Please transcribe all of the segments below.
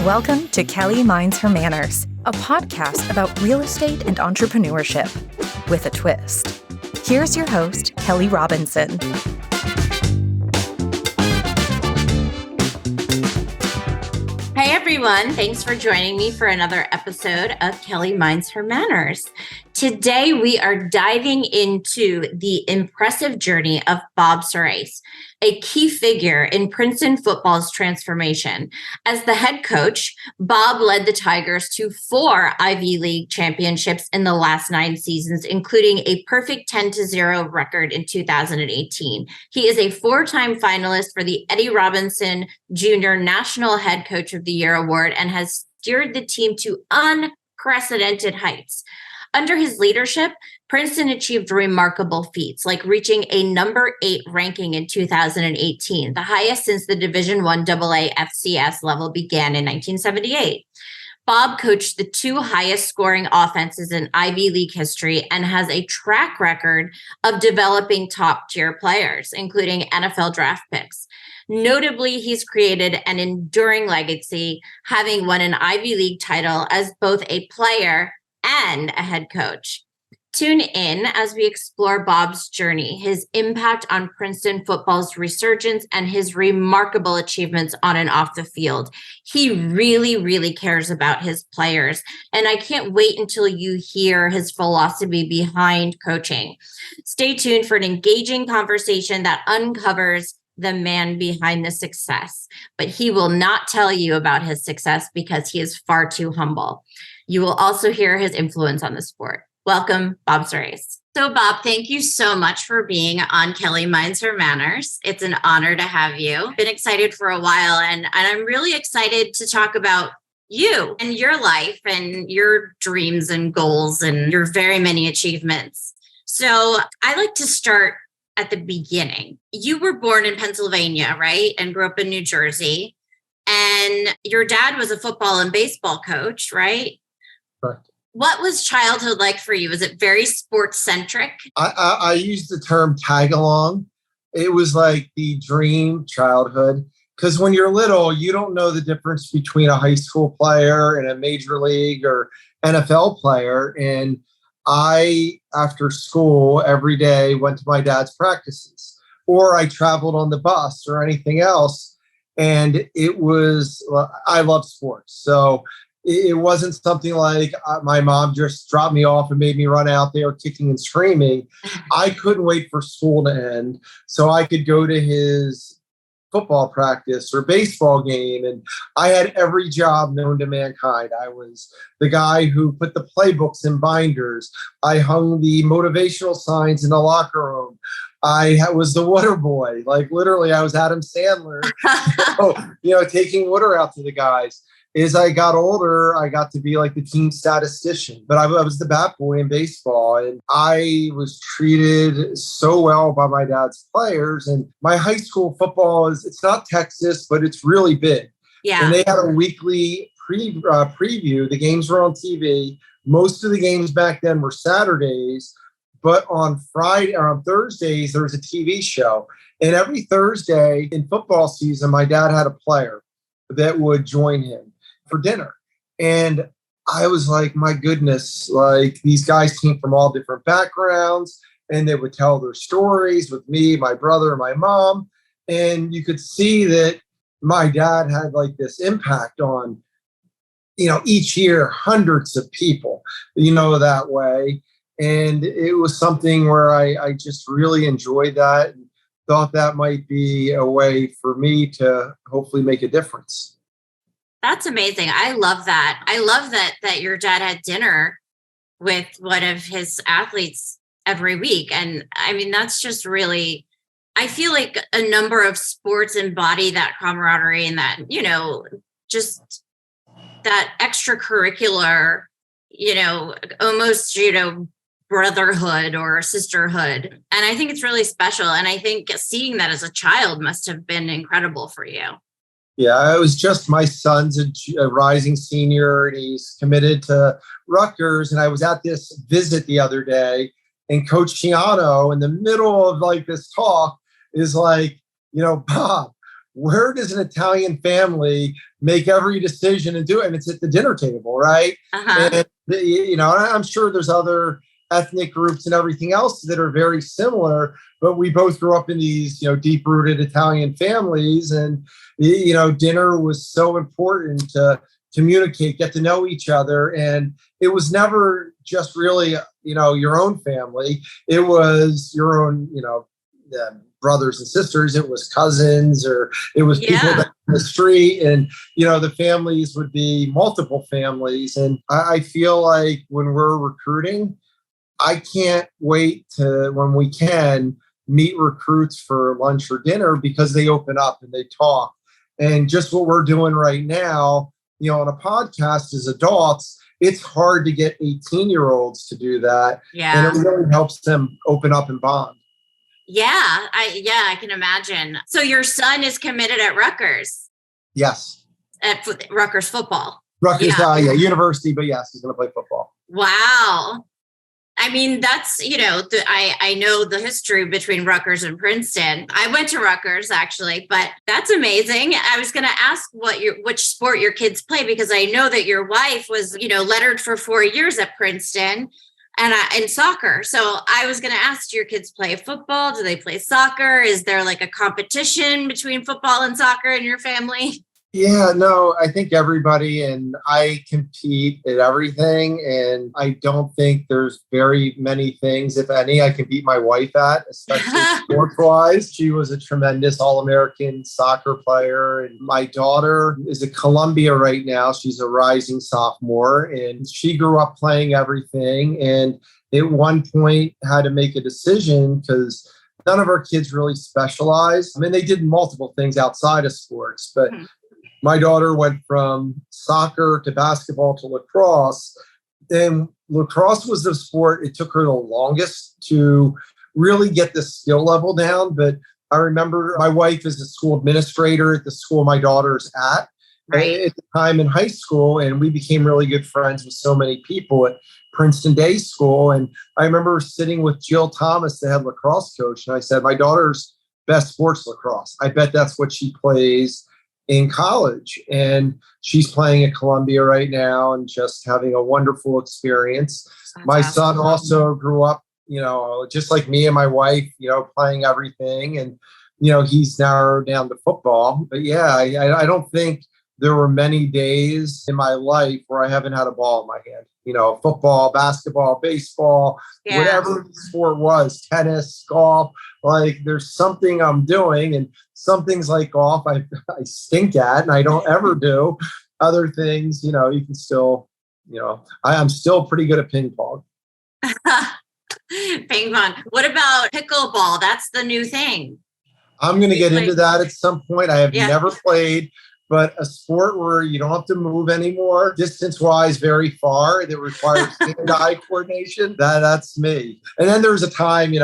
Welcome to Kelly Minds Her Manners, a podcast about real estate and entrepreneurship with a twist. Here's your host, Kelly Robinson. Hey everyone, thanks for joining me for another episode of Kelly Minds Her Manners. Today we are diving into the impressive journey of Bob Surace, a key figure in Princeton football's transformation. As the head coach, Bob led the Tigers to 4 Ivy League championships in the last 9 seasons, including a perfect 10-0 record in 2018. He is a 4-time finalist for the Eddie Robinson Jr. National Head Coach of the Year Award and has steered the team to unprecedented heights. Under his leadership, Princeton achieved remarkable feats, like reaching a number 8 ranking in 2018, the highest since the Division I AA FCS level began in 1978. Bob coached the 2 highest scoring offenses in Ivy League history and has a track record of developing top-tier players, including NFL draft picks. Notably, he's created an enduring legacy, having won an Ivy League title as both a player and a head coach. Tune in as we explore Bob's journey, his impact on Princeton football's resurgence, and his remarkable achievements on and off the field. He really cares about his players, and I can't wait until you hear his philosophy behind coaching. Stay tuned for an engaging conversation that uncovers the man behind the success, but he will not tell you about his success because he is far too humble. You will also hear his influence on the sport. Welcome, Bob Surace. So, Bob, thank you so much for being on Kelly Minds Her Manners. It's an honor to have you. Been excited for a while, and I'm really excited to talk about you and your life and your dreams and goals and your very many achievements. So I like to start at the beginning. You were born in Pennsylvania, right? And grew up in New Jersey. And your dad was a football and baseball coach, right? Correct. What was childhood like for you? Was it very sports centric? I use the term tag along. It was like the dream childhood, because when you're little, you don't know the difference between a high school player and a major league or NFL player. And I, after school, every day went to my dad's practices, or I traveled on the bus or anything else. And I love sports. So it wasn't something like my mom just dropped me off and made me run out there kicking and screaming. I couldn't wait for school to end so I could go to his football practice or baseball game. And I had every job known to mankind. I was the guy who put the playbooks in binders. I hung the motivational signs in the locker room. I was the water boy. Like literally, I was Adam Sandler, taking water out to the guys. As I got older, I got to be like the team statistician, but I was the bat boy in baseball, and I was treated so well by my dad's players. And my high school football it's not Texas, but it's really big. Yeah. And they had a weekly preview. The games were on TV. Most of the games back then were Saturdays, but on Thursdays, there was a TV show. And every Thursday in football season, my dad had a player that would join him for dinner. And I was like, my goodness, like these guys came from all different backgrounds and they would tell their stories with me, my brother, and my mom. And you could see that my dad had like this impact on, each year, hundreds of people, that way. And it was something where I just really enjoyed that and thought that might be a way for me to hopefully make a difference. That's amazing. I love that. I love that your dad had dinner with one of his athletes every week. And I mean, that's just really, I feel like a number of sports embody that camaraderie and that, just that extracurricular, almost, brotherhood or sisterhood. And I think it's really special. And I think seeing that as a child must have been incredible for you. Yeah, it was just my son's a rising senior, and he's committed to Rutgers. And I was at this visit the other day, and Coach Chiano, in the middle of like this talk, is like, Bob, where does an Italian family make every decision and do it? And it's at the dinner table, right? And, I'm sure there's other ethnic groups and everything else that are very similar, but we both grew up in these, deep-rooted Italian families. And, dinner was so important to communicate, get to know each other. And it was never just really, your own family. It was your own, brothers and sisters. It was cousins, or it was people that in the street. And, the families would be multiple families. And I feel like when we're recruiting, I can't wait to, when we can, meet recruits for lunch or dinner, because they open up and they talk. And just what we're doing right now, on a podcast as adults, it's hard to get 18-year-olds to do that. Yeah. And it really helps them open up and bond. Yeah, I can imagine. So your son is committed at Rutgers? Yes. At Rutgers football? Rutgers, university, but yes, he's going to play football. Wow. I mean, that's, I know the history between Rutgers and Princeton. I went to Rutgers, actually, but that's amazing. I was going to ask which sport your kids play, because I know that your wife was, lettered for 4 years at Princeton and in soccer. So I was going to ask, do your kids play football? Do they play soccer? Is there like a competition between football and soccer in your family? Yeah, no, I think everybody, and I compete at everything. And I don't think there's very many things, if any, I can beat my wife at, especially sports-wise. She was a tremendous All-American soccer player. And my daughter is at Columbia right now. She's a rising sophomore, and she grew up playing everything. And at one point had to make a decision, because none of our kids really specialized. I mean, they did multiple things outside of sports, but my daughter went from soccer to basketball to lacrosse. And lacrosse was the sport it took her the longest to really get the skill level down. But I remember my wife is a school administrator at the school my daughter's at the time in high school. And we became really good friends with so many people at Princeton Day School. And I remember sitting with Jill Thomas, the head lacrosse coach. And I said, my daughter's best sport's lacrosse. I bet that's what she plays in college. And she's playing at Columbia right now and just having a wonderful experience. That's my son also grew up, just like me and my wife, playing everything. And, he's narrowed down to football. But yeah, I don't think there were many days in my life where I haven't had a ball in my hand. Football, basketball, baseball, whatever the sport was, tennis, golf, like there's something I'm doing. And some things like golf, I stink at and I don't ever do. Other things, you can still, I'm still pretty good at ping pong. Ping pong. What about pickleball? That's the new thing. I'm going to get into that at some point. I have never played. But a sport where you don't have to move anymore, distance-wise, very far, that requires hand-eye coordination, that's me. And then there was a time,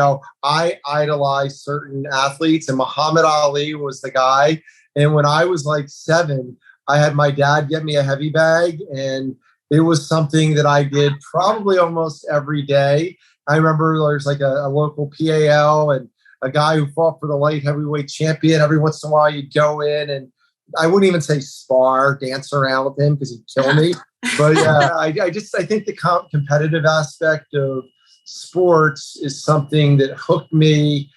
I idolized certain athletes, and Muhammad Ali was the guy. And when I was like 7, I had my dad get me a heavy bag, and it was something that I did probably almost every day. I remember there's like a local PAL and a guy who fought for the light heavyweight champion. Every once in a while, you'd go in and I wouldn't even say spar, dance around with him because he'd kill me. But yeah, I think the competitive aspect of sports is something that hooked me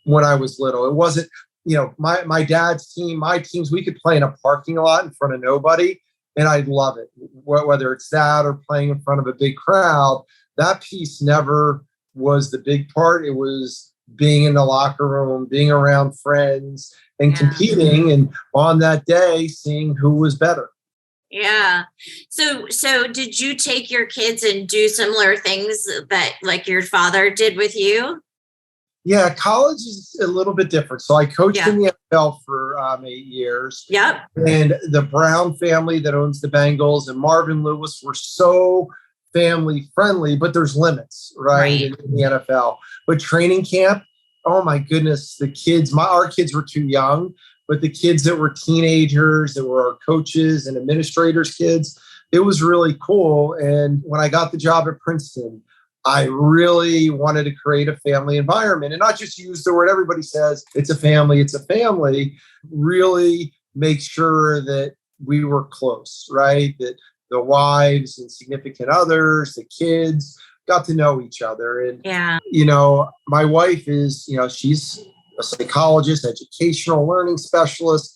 when I was little. It wasn't, my dad's team, my teams, we could play in a parking lot in front of nobody, and I'd love it. Whether it's that or playing in front of a big crowd, that piece never was the big part. It was being in the locker room, being around friends, and competing, and on that day, seeing who was better. Yeah. So did you take your kids and do similar things that like your father did with you? Yeah, college is a little bit different. So I coached in the NFL for 8 years. Yep. And the Brown family that owns the Bengals and Marvin Lewis were so family friendly, but there's limits, right? In the NFL. But training camp, oh my goodness, the kids, our kids were too young, but the kids that were teenagers, that were our coaches and administrators' kids, it was really cool. And when I got the job at Princeton, I really wanted to create a family environment and not just use the word everybody says, it's a family, really make sure that we were close, right? That the wives and significant others, the kids got to know each other. And, my wife is, she's a psychologist, educational learning specialist.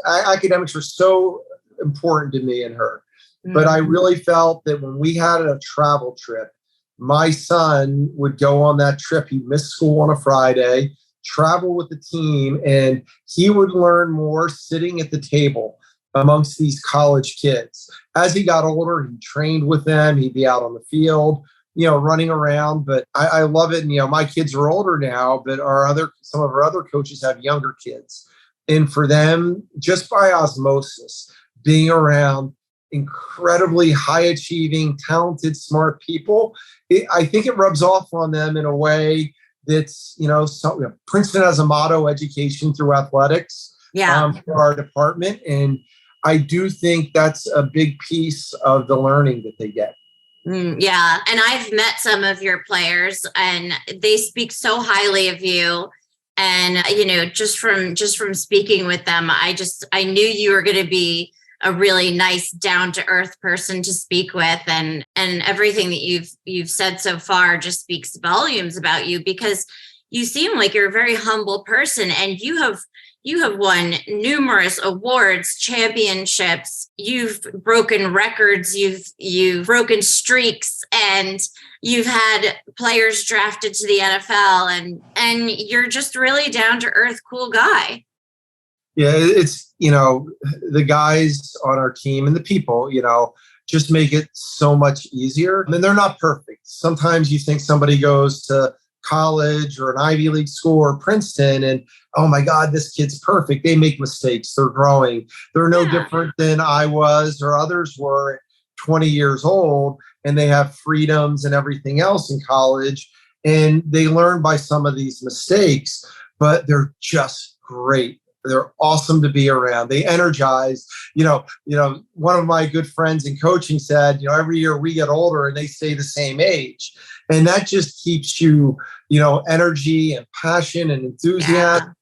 Academics are so important to me and her. Mm-hmm. But I really felt that when we had a travel trip, my son would go on that trip. He'd miss school on a Friday, travel with the team, and he would learn more sitting at the table amongst these college kids. As he got older, he trained with them. He'd be out on the field, running around. But I love it. And, my kids are older now, but some of our other coaches have younger kids. And for them, just by osmosis, being around incredibly high achieving, talented, smart people, I think it rubs off on them in a way that's, Princeton has a motto, education through athletics, for our department. And I do think that's a big piece of the learning that they get. Yeah. And I've met some of your players and they speak so highly of you. And, just from speaking with them, I knew you were going to be a really nice, down-to-earth person to speak with, and everything that you've said so far just speaks volumes about you, because you seem like you're a very humble person, and you have won numerous awards, championships. You've broken records. You've broken streaks, and you've had players drafted to the NFL, and you're just really down-to-earth, cool guy. Yeah, it's, the guys on our team and the people, just make it so much easier. I mean, they're not perfect. Sometimes you think somebody goes to college or an Ivy League school or Princeton and, oh my God, this kid's perfect. They make mistakes. They're growing. They're no different than I was or others were at 20 years old, and they have freedoms and everything else in college. And they learn by some of these mistakes, but they're just great. They're awesome to be around. They energize. One of my good friends in coaching said, every year we get older and they stay the same age. And that just keeps you, energy and passion and enthusiasm.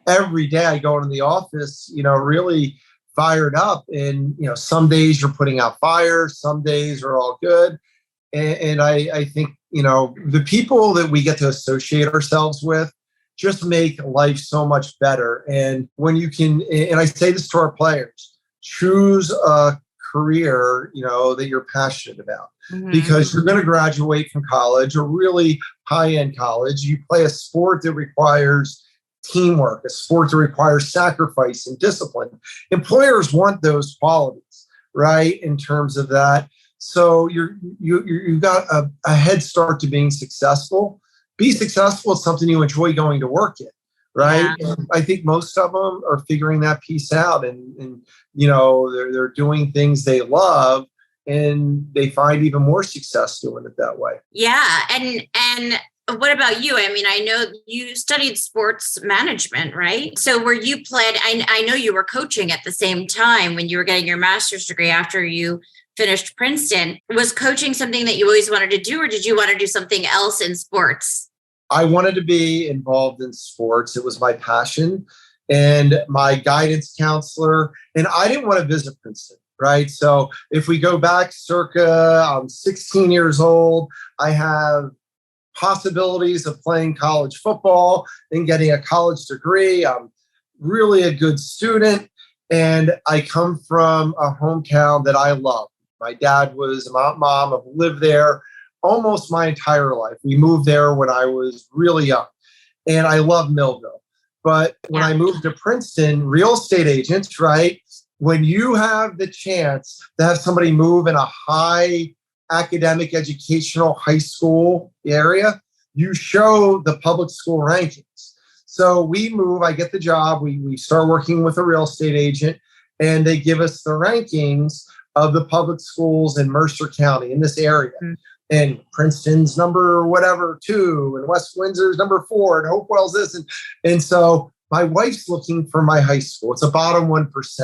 Yeah. Every day I go into the office, really fired up. And, some days you're putting out fires, some days are all good. And I think, the people that we get to associate ourselves with just make life so much better. And when you can, and I say this to our players, choose a career, that you're passionate about, because you're going to graduate from college, a really high-end college. You play a sport that requires teamwork, a sport that requires sacrifice and discipline. Employers want those qualities, right? In terms of that. So you've got a head start to being successful. Be successful is something you enjoy going to work in, right? Yeah. And I think most of them are figuring that piece out, and they're doing things they love, and they find even more success doing it that way. Yeah, and what about you? I mean, I know you studied sports management, right? So were you I know you were coaching at the same time when you were getting your master's degree after you finished Princeton. Was coaching something that you always wanted to do, or did you want to do something else in sports? I wanted to be involved in sports. It was my passion, and my guidance counselor, and I didn't want to visit Princeton, right? So if we go back I'm 16 years old, I have possibilities of playing college football and getting a college degree. I'm really a good student, and I come from a hometown that I love. My dad was a mom. I've lived there almost my entire life. We moved there when I was really young, and I love Millville. But when I moved to Princeton, real estate agents, right? When you have the chance to have somebody move in a high academic, educational, high school area, you show the public school rankings. So we move, I get the job, we start working with a real estate agent, and they give us the rankings of the public schools in Mercer County in this area. Mm-hmm. And Princeton's number 2, and West Windsor's number 4, and Hopewell's this. And so my wife's looking for my high school. It's a bottom 1%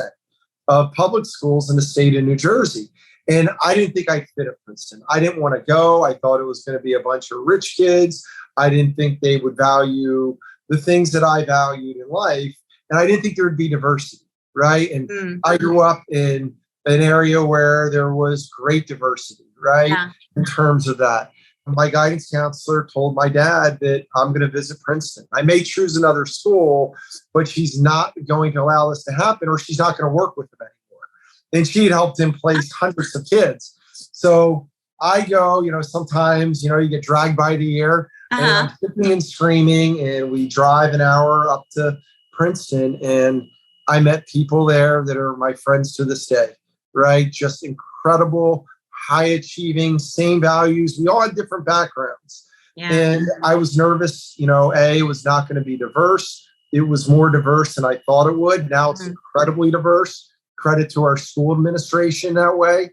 of public schools in the state of New Jersey. And I didn't think I'd fit at Princeton. I didn't want to go. I thought it was going to be a bunch of rich kids. I didn't think they would value the things that I valued in life. And I didn't think there would be diversity, right? And I grew up in an area where there was great diversity, right? Yeah. In terms of that. My guidance counselor told my dad that I'm going to visit Princeton. I may choose another school, but she's not going to allow this to happen, or she's not going to work with him anymore. And she had helped him place hundreds of kids. So I go, sometimes, you get dragged by the ear, and I'm kicking and screaming, and we drive an hour up to Princeton, and I met people there that are my friends to this day, right? Just incredible, high achieving, same values. We all had different backgrounds. Yeah. And I was nervous, it was not going to be diverse. It was more diverse than I thought it would. Now it's incredibly diverse. Credit to our school administration that way.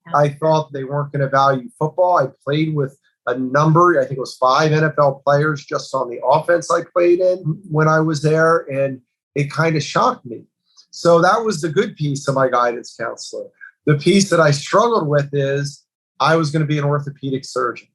Yeah. I thought they weren't going to value football. I played with a number, I think it was 5 NFL players just on the offense I played in when I was there. And it kind of shocked me. So that was the good piece of my guidance counselor. The piece that I struggled with is I was going to be an orthopedic surgeon.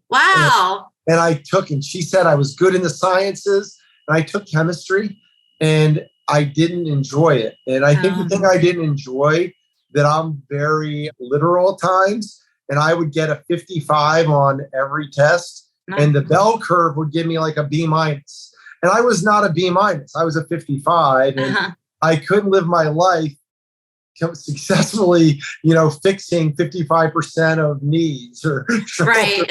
Wow. And she said I was good in the sciences, and I took chemistry, and I didn't enjoy it. And I think the thing I didn't enjoy, that I'm very literal at times, and I would get a 55 on every test, and the bell curve would give me like a B-. And I was not a B-, I was a 55, and I couldn't live my life successfully, fixing 55% of knees or right.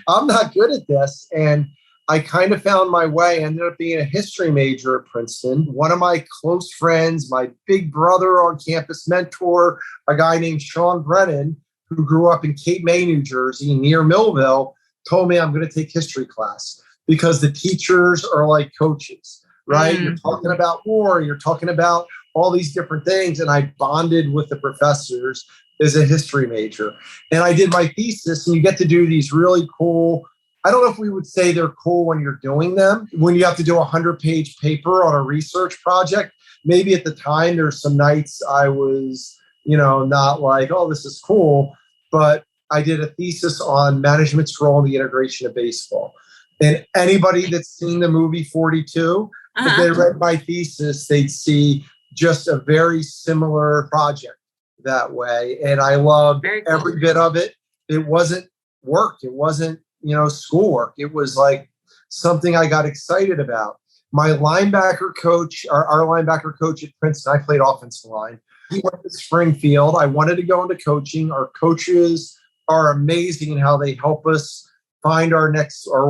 I'm not good at this. And I kind of found my way. I ended up being a history major at Princeton. One of my close friends, my big brother on campus mentor, a guy named Sean Brennan, who grew up in Cape May, New Jersey, near Millville, told me I'm going to take history class because the teachers are like coaches, right? You're talking about war, you're talking about all these different things. And I bonded with the professors as a history major. And I did my thesis, and you get to do these really cool, I don't know if we would say they're cool when you're doing them, when you have to do a 100-page paper on a research project. Maybe at the time, there's some nights I was, not like, oh, this is cool. But I did a thesis on management's role in the integration of baseball. And anybody that's seen the movie 42, if they read my thesis, they'd see just a very similar project that way. And I loved every bit of it. It wasn't work. It wasn't, schoolwork. It was like something I got excited about. My linebacker coach, our linebacker coach at Princeton, I played offensive line. He went to Springfield. I wanted to go into coaching. Our coaches are amazing in how they help us find our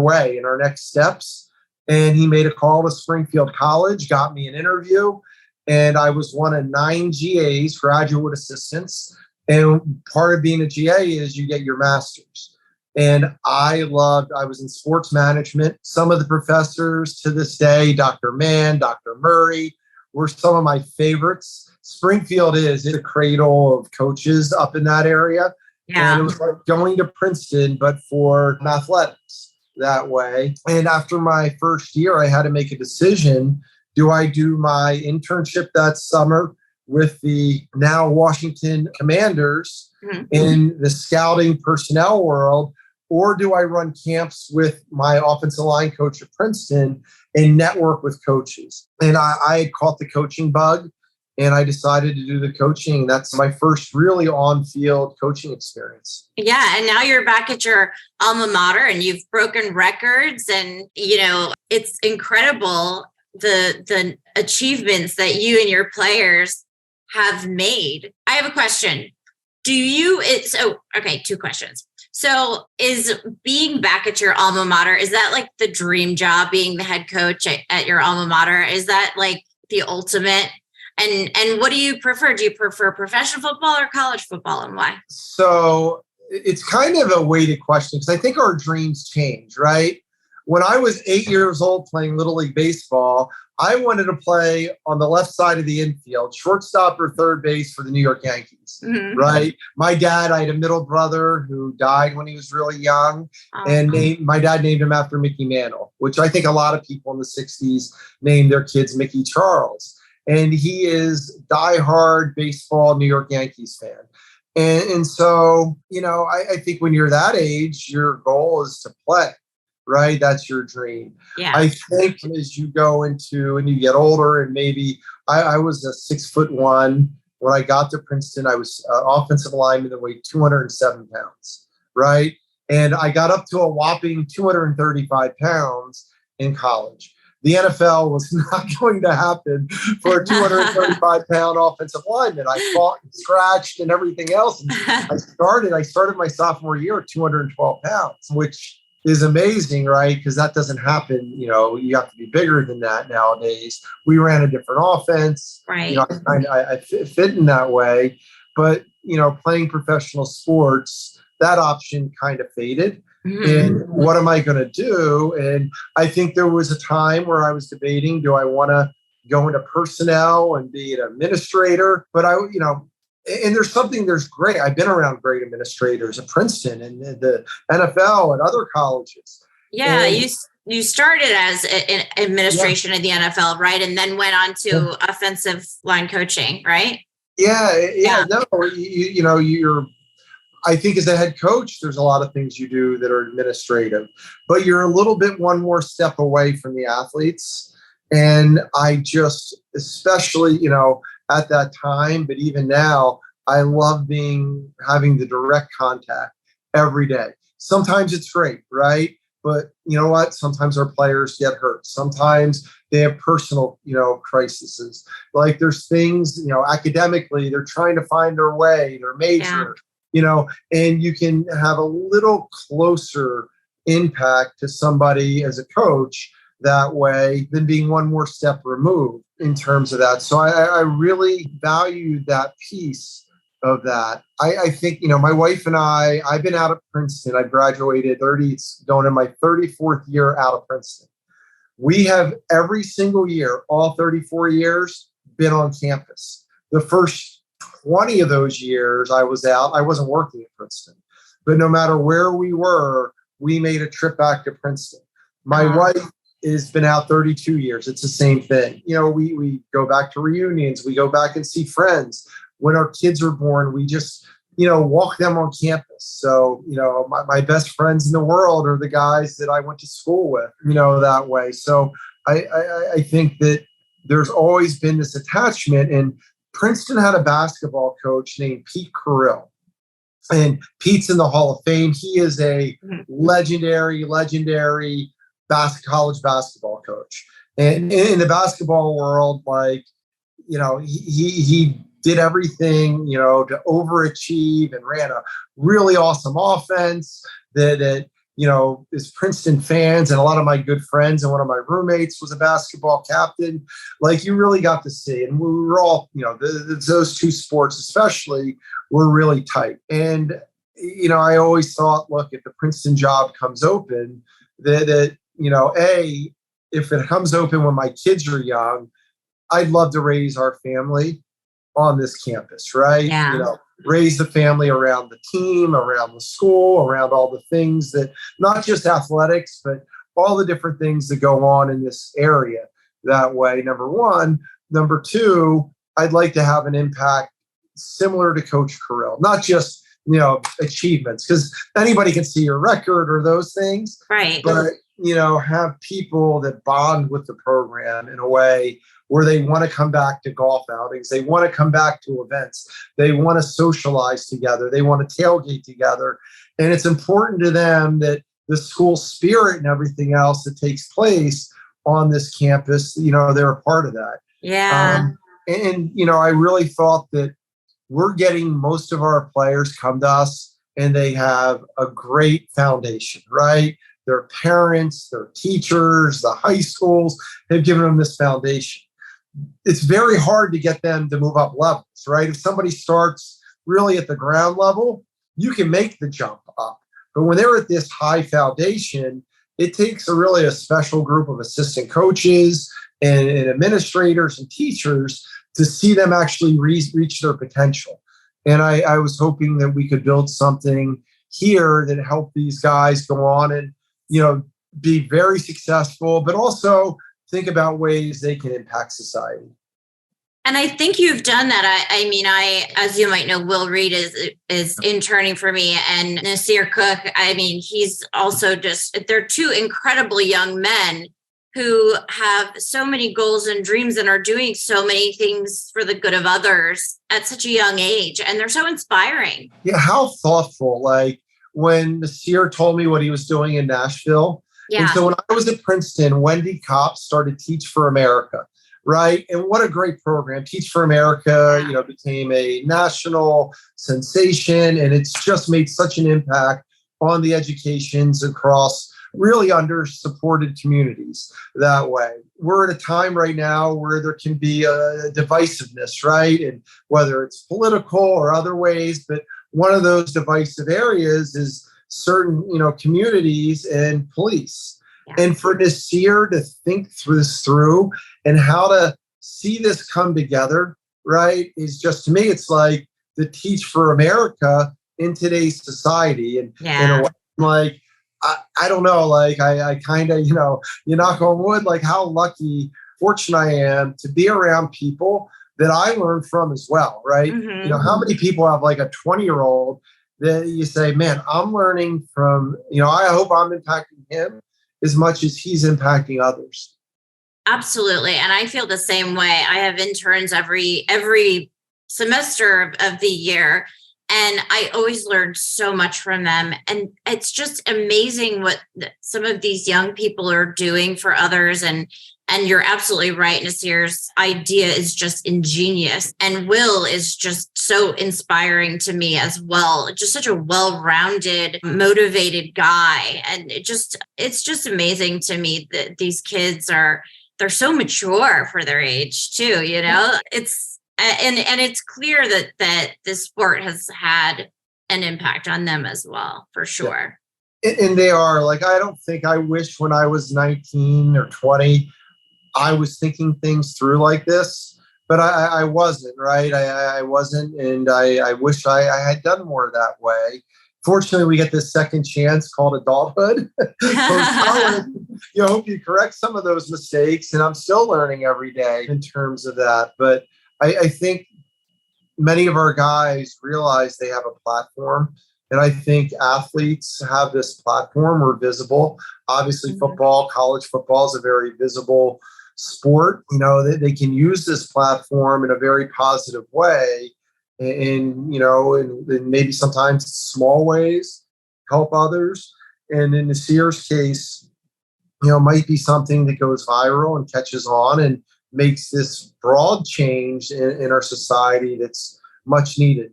way and our next steps. And he made a call to Springfield College, got me an interview. And I was one of 9 GAs, graduate assistants. And part of being a GA is you get your master's. And I was in sports management. Some of the professors to this day, Dr. Mann, Dr. Murray, were some of my favorites. Springfield is the cradle of coaches up in that area. Yeah. And it was like going to Princeton, but for athletics that way. And after my first year, I had to make a decision. Do I do my internship that summer with the now Washington Commanders in the scouting personnel world, or do I run camps with my offensive line coach at Princeton and network with coaches? And I caught the coaching bug, and I decided to do the coaching. That's my first really on-field coaching experience. Yeah. And now you're back at your alma mater, and you've broken records, and, it's incredible the achievements that you and your players have made. I have a question. Two questions. So is being back at your alma mater, is that like the dream job, being the head coach at your alma mater? Is that like the ultimate? And what do you prefer? Do you prefer professional football or college football, and why? So it's kind of a weighted question, because I think our dreams change, right? When I was 8 years old playing Little League Baseball, I wanted to play on the left side of the infield, shortstop or third base for the New York Yankees, right? My dad, I had a middle brother who died when he was really young, and my dad named him after Mickey Mantle, which I think a lot of people in the 60s named their kids Mickey Charles. And he is diehard baseball New York Yankees fan. And so, I think when you're that age, your goal is to play, right? That's your dream. Yeah. I think as you go into and you get older, and maybe I was a 6'1". When I got to Princeton, I was offensive lineman that weighed 207 pounds, right? And I got up to a whopping 235 pounds in college. The NFL was not going to happen for a 235-pound offensive lineman. I fought and scratched and everything else. And I started my sophomore year at 212 pounds, which is amazing, right? Because that doesn't happen. You have to be bigger than that nowadays. We ran a different offense. Right. I fit in that way. But, playing professional sports, that option kind of faded. And what am I going to do? And I think there was a time where I was debating, do I want to go into personnel and be an administrator? But and there's great, I've been around great administrators at Princeton and the NFL and other colleges. Yeah. And you started as an administration in the NFL, right? And then went on to offensive line coaching, right? Yeah. No, I think as a head coach, there's a lot of things you do that are administrative, but you're a little bit one more step away from the athletes. And I just, especially, at that time, but even now, I love having the direct contact every day. Sometimes it's great, right? But you know what? Sometimes our players get hurt. Sometimes they have personal, crises. Like there's things, academically, they're trying to find their way, their major. And you can have a little closer impact to somebody as a coach that way than being one more step removed in terms of that. So I really valued that piece of that. I think, my wife and I've been out of Princeton. I graduated going in my 34th year out of Princeton. We have every single year, all 34 years, been on campus. The first 20 of those years I was out. I wasn't working at Princeton, but no matter where we were, we made a trip back to Princeton. My wife has been out 32 years. It's the same thing. We go back to reunions. We go back and see friends. When our kids are born, we just, walk them on campus. So, my best friends in the world are the guys that I went to school with, that way. So I think that there's always been this attachment. And Princeton had a basketball coach named Pete Carrill, and Pete's in the Hall of Fame. He is a legendary college basketball coach. And in the basketball world, he did everything, to overachieve and ran a really awesome offense that as Princeton fans, and a lot of my good friends and one of my roommates was a basketball captain. You really got to see, and we were all, those two sports especially were really tight. And, I always thought, look, if the Princeton job comes open, that if it comes open when my kids are young, I'd love to raise our family on this campus, right? Yeah. Raise the family around the team, around the school, around all the things that, not just athletics, but all the different things that go on in this area that way, number one. Number two, I'd like to have an impact similar to Coach Carrill, not just, achievements, because anybody can see your record or those things. Right. But, have people that bond with the program in a way where they want to come back to golf outings. They want to come back to events. They want to socialize together. They want to tailgate together. And it's important to them that the school spirit and everything else that takes place on this campus, they're a part of that. Yeah. I really thought that we're getting most of our players come to us and they have a great foundation, right? Their parents, their teachers, the high schools have given them this foundation. It's very hard to get them to move up levels, right? If somebody starts really at the ground level, you can make the jump up. But when they're at this high foundation, it takes a special group of assistant coaches and administrators and teachers to see them actually reach their potential. And I was hoping that we could build something here that helped these guys go on and, be very successful, but also think about ways they can impact society. And I think you've done that. I mean, as you might know, Will Reed is interning for me, and Nasir Cook. I mean, he's also they're two incredibly young men who have so many goals and dreams and are doing so many things for the good of others at such a young age. And they're so inspiring. Yeah, how thoughtful. Like when Nasir told me what he was doing in Nashville. Yeah. And so when I was at Princeton, Wendy Kopp started Teach for America. Right. And what a great program. Teach for America, became a national sensation. And it's just made such an impact on the educations across really under-supported communities that way. We're at a time right now where there can be a divisiveness, right? And whether it's political or other ways, but one of those divisive areas is certain, communities and police. Yeah. And for Nasir to think through and how to see this come together, right, is just, to me, it's like the Teach for America in today's society. And in a way, like, I don't know, like I kind of, you knock on wood, like how fortunate I am to be around people that I learn from as well, right? Mm-hmm. How many people have like a 20-year-old that you say, man, I'm learning from, I hope I'm impacting him as much as he's impacting others. Absolutely. And I feel the same way. I have interns every semester of the year, and I always learn so much from them. And it's just amazing what some of these young people are doing for others. And you're absolutely right. Nasir's idea is just ingenious. And Will is just so inspiring to me as well. Just such a well-rounded, motivated guy. And it's just amazing to me that these kids they're so mature for their age too, It's and it's clear that this sport has had an impact on them as well, for sure. And they are, like, I don't think I wish when I was 19 or 20, I was thinking things through like this, but I wasn't, right? I wasn't. And I wish I had done more that way. Fortunately, we get this second chance called adulthood. Hope you correct some of those mistakes. And I'm still learning every day in terms of that. But I think many of our guys realize they have a platform. And I think athletes have this platform. We're visible. Obviously, mm-hmm. Football, college football is a very visible sport. They can use this platform in a very positive way. And maybe sometimes small ways help others. And in Nasir's case, might be something that goes viral and catches on and makes this broad change in our society that's much needed.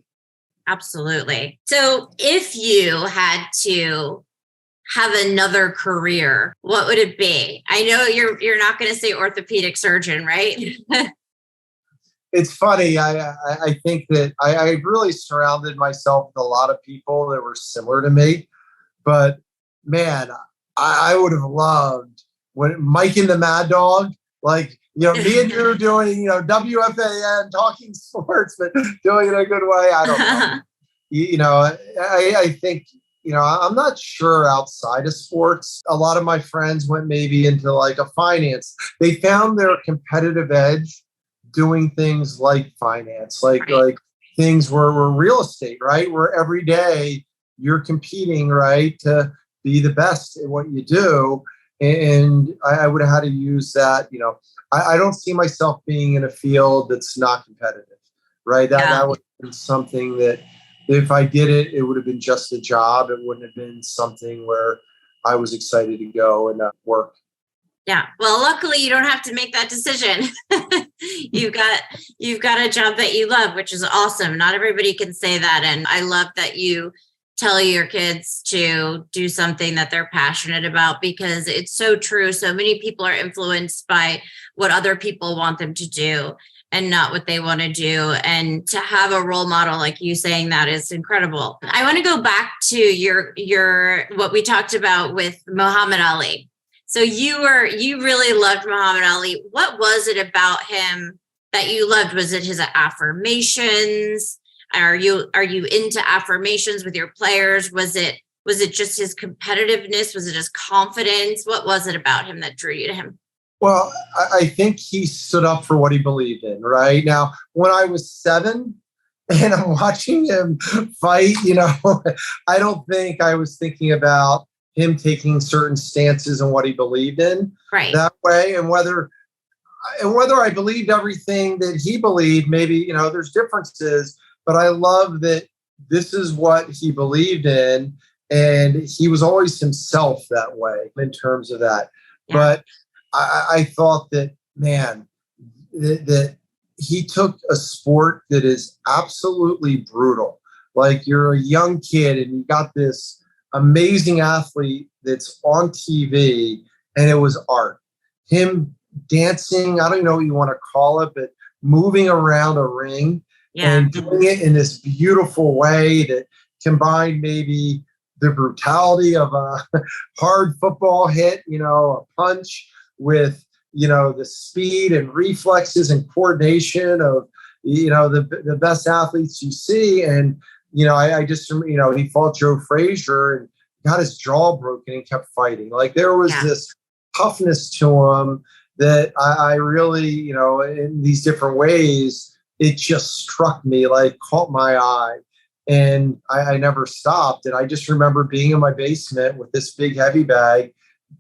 Absolutely. So if you had to have another career, what would it be? I know you're not going to say orthopedic surgeon, right? It's funny. I think that I really surrounded myself with a lot of people that were similar to me. But man, I would have loved when Mike and the Mad Dog, like, me and you were doing, WFAN, talking sports, but doing it in a good way. I don't know. I think, I'm not sure outside of sports. A lot of my friends went maybe into like a finance. They found their competitive edge doing things like finance, like things where real estate, right? Where every day you're competing, right, to be the best at what you do. And I would have had to use that, I don't see myself being in a field that's not competitive, right? That would have been something that if I did it, it would have been just a job. It wouldn't have been something where I was excited to go and work. Yeah. Well, luckily you don't have to make that decision. You've got a job that you love, which is awesome. Not everybody can say that. And I love that you tell your kids to do something that they're passionate about, because it's so true. So many people are influenced by what other people want them to do and not what they want to do. And to have a role model like you saying that is incredible. I want to go back to your what we talked about with Muhammad Ali. So you really loved Muhammad Ali. What was it about him that you loved? Was it his affirmations? Are you into affirmations with your players? Was it just his competitiveness? Was it his confidence? What was it about him that drew you to him? Well, I think he stood up for what he believed in, right? Now, when I was 7 and I'm watching him fight, I don't think I was thinking about him taking certain stances and what he believed in Right. that way. And whether I believed everything that he believed, maybe, there's differences, but I love that this is what he believed in. And he was always himself that way in terms of that. Yeah. But I thought that, man, that he took a sport that is absolutely brutal. Like, you're a young kid and you got this amazing athlete that's on TV, and it was art. Him dancing, I don't know what you want to call it, but moving around a ring and doing it in this beautiful way that combined maybe the brutality of a hard football hit, a punch, with the speed and reflexes and coordination of the best athletes you see. And I just he fought Joe Frazier and got his jaw broken and kept fighting. Like, there was this toughness to him that I really, in these different ways, it just struck me, like caught my eye. And I never stopped. And I just remember being in my basement with this big heavy bag,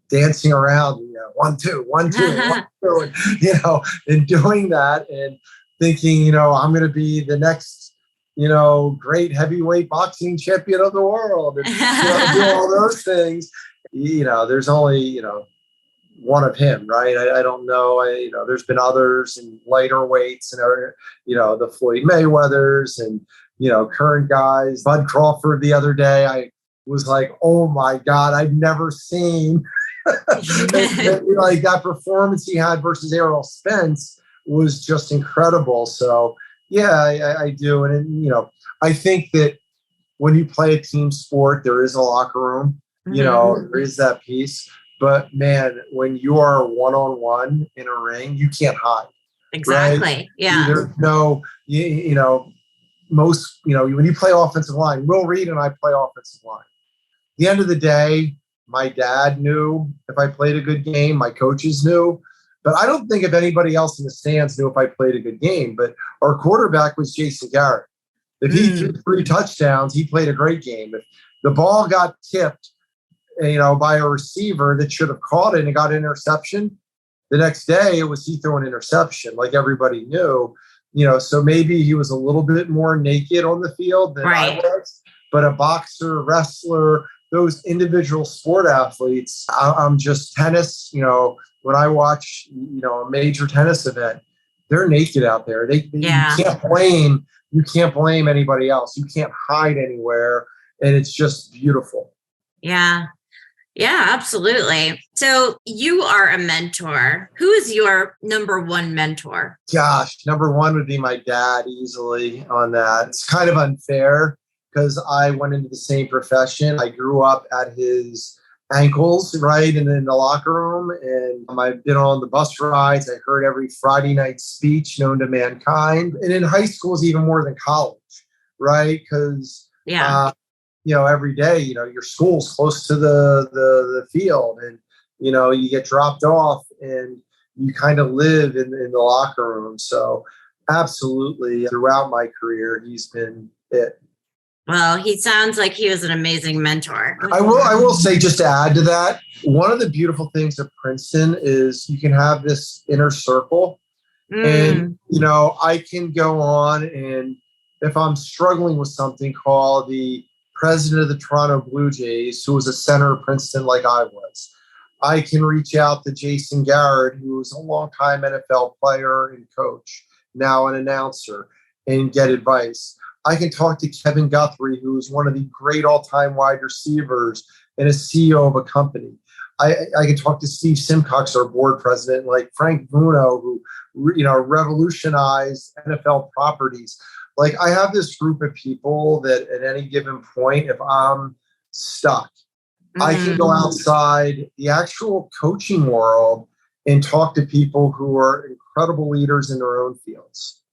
dancing around, 1, 2, 1, 2, 1, 2, and doing that and thinking, I'm going to be the next, great heavyweight boxing champion of the world, and do all those things. There's only, one of him, right? I don't know. There's been others in lighter weights and, the Floyd Mayweathers and, current guys. Bud Crawford the other day, I was like, oh my God, I've never seen like that performance he had versus Errol Spence was just incredible. So yeah, I do. And, I think that when you play a team sport, there is a locker room, there is that piece. But man, when you are one-on-one in a ring, you can't hide. Exactly. Right? Yeah. There's no, most, when you play offensive line, Will Reed and I play offensive line. At the end of the day, my dad knew if I played a good game, my coaches knew, but I don't think if anybody else in the stands knew if I played a good game. But our quarterback was Jason Garrett. If he threw 3 touchdowns, he played a great game. If the ball got tipped, by a receiver that should have caught it and got an interception, the next day it was he threw an interception, like everybody knew. So maybe he was a little bit more naked on the field than I was, but a boxer, wrestler, those individual sport athletes, I'm just tennis, when I watch, a major tennis event, they're naked out there. You can't blame anybody else. You can't hide anywhere. And it's just beautiful. Yeah. Yeah, absolutely. So you are a mentor. Who is your number one mentor? Gosh, number one would be my dad, easily on that. It's kind of unfair because I went into the same profession. I grew up at his ankles, right? And in the locker room. And I've been on the bus rides. I heard every Friday night speech known to mankind. And in high school is even more than college, right? Because every day, your school's close to the field, and, you get dropped off and you kind of live in the locker room. So absolutely, throughout my career, he's been it. Well, he sounds like he was an amazing mentor. I will say, just to add to that, one of the beautiful things at Princeton is you can have this inner circle. And, I can go on, and if I'm struggling with something, call the president of the Toronto Blue Jays, who was a center of Princeton like I was. I can reach out to Jason Garrett, who was a longtime NFL player and coach, now an announcer, and get advice. I can talk to Kevin Guthrie, who is one of the great all-time wide receivers and a CEO of a company. I can talk to Steve Simcox, our board president, like Frank Vuno, who revolutionized NFL properties. Like, I have this group of people that at any given point, if I'm stuck, I can go outside the actual coaching world and talk to people who are incredible leaders in their own fields.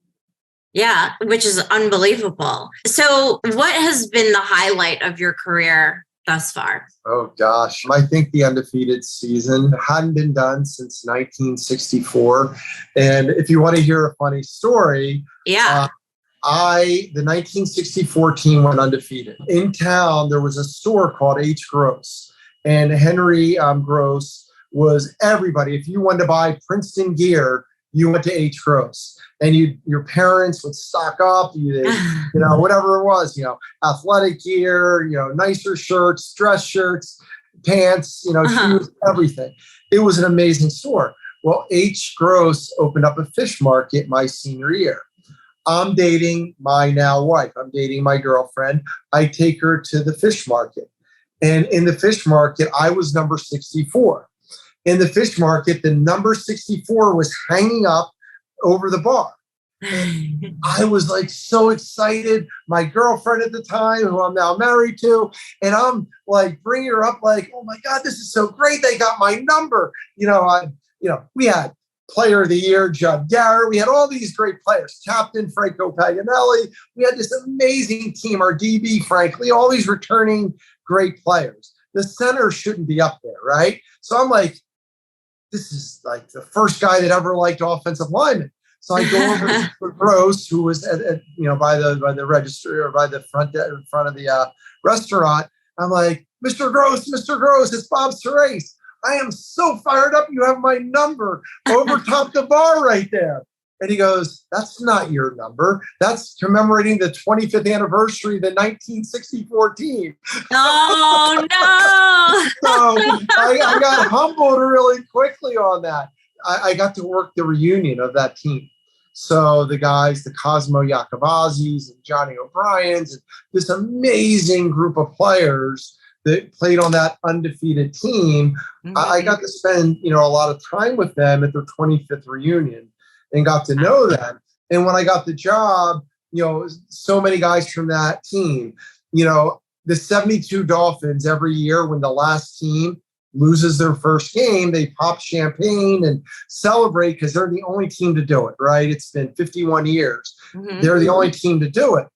Yeah, which is unbelievable. So what has been the highlight of your career thus far? Oh, gosh. I think the undefeated season hadn't been done since 1964. And if you want to hear a funny story, Yeah. The 1964 team went undefeated. In town, there was a store called H. Gross. And Henry Gross was everybody. If you wanted to buy Princeton gear, you went to H. Gross. And your parents would stock up, whatever it was, athletic gear, nicer shirts, dress shirts, pants, shoes, everything. It was an amazing store. Well, H. Gross opened up a fish market my senior year. I'm dating my now wife. I'm dating my girlfriend. I take her to the fish market. And in the fish market, I was number 64. In the fish market, the number 64 was hanging up over the bar. And I was like so excited. My girlfriend at the time, who I'm now married to, and I'm like bringing her up like, oh my God, this is so great. They got my number. We had Player of the Year, Judd Garrett. We had all these great players. Captain Franco Paganelli. We had this amazing team. Our DB, frankly, all these returning great players. The center shouldn't be up there, right? So I'm like, this is like the first guy that ever liked offensive linemen. So I go over to Gross, who was by the register or by the front of the restaurant. I'm like, Mr. Gross, it's Bob Surace. I am so fired up. You have my number over top the bar right there. And he goes, that's not your number. That's commemorating the 25th anniversary of the 1964 team. Oh, no. So I got humbled really quickly on that. I got to work the reunion of that team. So the guys, the Cosmo Yakavazis and Johnny O'Briens, and this amazing group of players that played on that undefeated team, I got to spend, a lot of time with them at their 25th reunion and got to know them. And when I got the job, so many guys from that team, the 72 Dolphins every year when the last team loses their first game, they pop champagne and celebrate because they're the only team to do it, right? It's been 51 years. Mm-hmm. They're the only team to do it.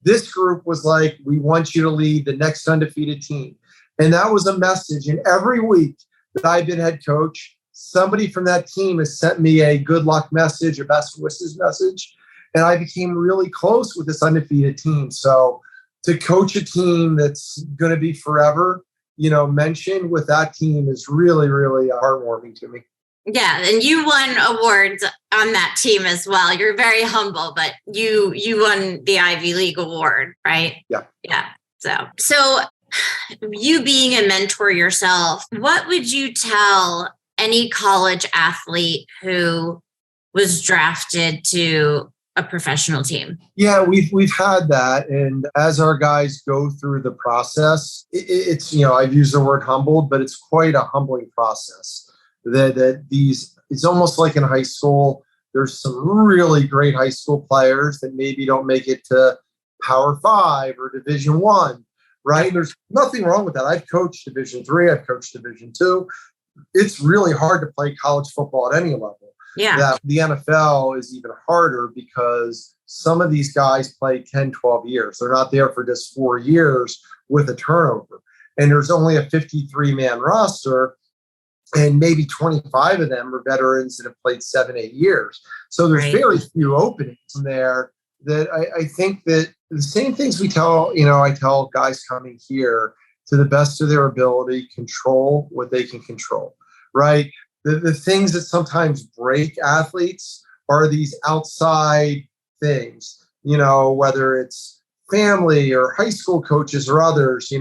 This group was like, we want you to lead the next undefeated team. And that was a message. And every week that I've been head coach, somebody from that team has sent me a good luck message, a best wishes message. And I became really close with this undefeated team. So to coach a team that's going to be forever, mentioned with that team is really, really heartwarming to me. Yeah, and you won awards on that team as well. You're very humble, but you won the Ivy League award, right? Yeah. Yeah. So you being a mentor yourself, what would you tell any college athlete who was drafted to a professional team? Yeah, we've had that. And as our guys go through the process, it's, I've used the word humbled, but it's quite a humbling process. It's almost like in high school, there's some really great high school players that maybe don't make it to Power 5 or Division 1, right? There's nothing wrong with that. I've coached Division 3, I've coached Division 2. It's really hard to play college football at any level. Yeah. That the NFL is even harder because some of these guys play 10, 12 years. They're not there for just 4 years with a turnover. And there's only a 53-man roster, and maybe 25 of them are veterans that have played 7, 8 years. So there's very few openings there that I think that the same things we tell, I tell guys coming here to the best of their ability, control what they can control, right? The things that sometimes break athletes are these outside things, whether it's family or high school coaches or others,